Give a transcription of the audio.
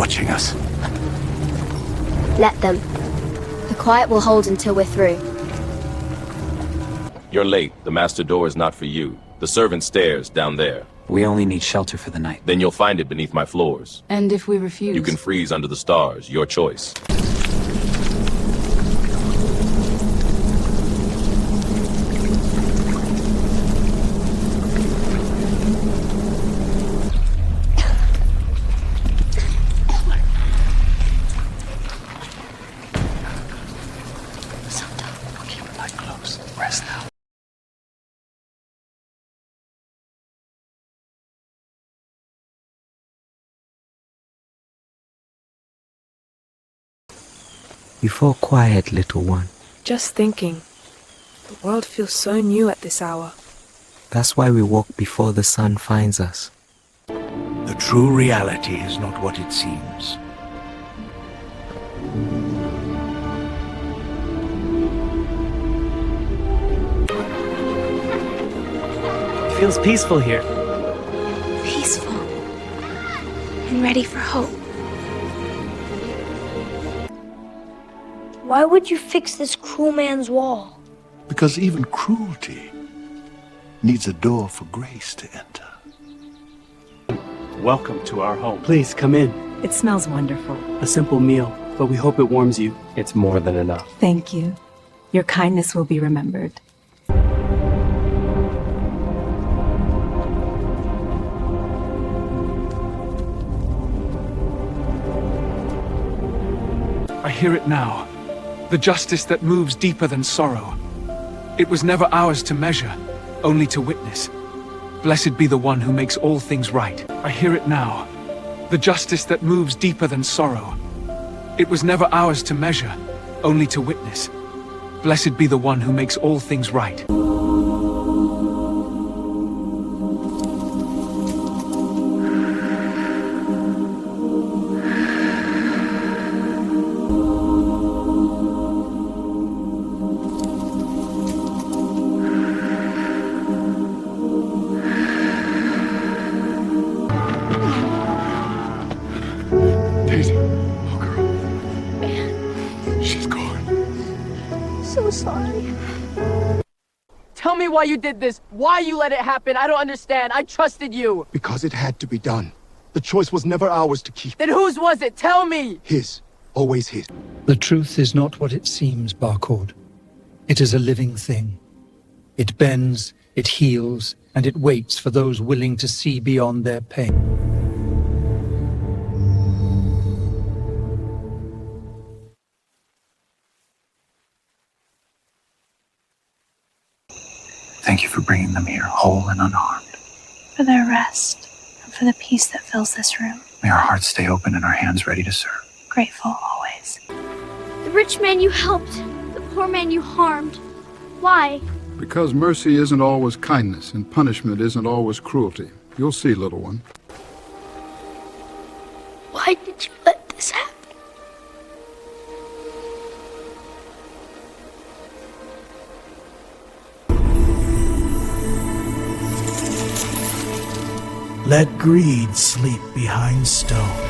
watching us. Let them. The quiet will hold until we're through. You're late. The master door is not for you. The servant stairs down there. We only need shelter for the night. Then you'll find it beneath my floors. And if we refuse? You can freeze under the stars. Your choice. Rest now. You fall quiet, little one. Just thinking. The world feels so new at this hour. That's why we walk before the sun finds us. The true reality is not what it seems. It feels peaceful here. Peaceful. And ready for hope. Why would you fix this cruel man's wall? Because even cruelty needs a door for grace to enter. Welcome to our home. Please come in. It smells wonderful. A simple meal, but we hope it warms you. It's more than enough. Thank you. Your kindness will be remembered. I hear it now. The justice that moves deeper than sorrow. It was never ours to measure, only to witness. Blessed be the one who makes all things right. I hear it now. The justice that moves deeper than sorrow. It was never ours to measure, only to witness. Blessed be the one who makes all things right. So sorry. Tell me why you did this. Why you let it happen. I don't understand. I trusted you. Because it had to be done. The choice was never ours to keep. Then whose was it? Tell me. His. Always his. The truth is not what it seems, Barcode. It is a living thing. It bends, it heals, and it waits for those willing to see beyond their pain. Thank you for bringing them here, whole and unharmed. For their rest, and for the peace that fills this room. May our hearts stay open and our hands ready to serve. Grateful always. The rich man you helped, the poor man you harmed. Why? Because mercy isn't always kindness, and punishment isn't always cruelty. You'll see, little one. Why did you let this happen? Let greed sleep behind stone.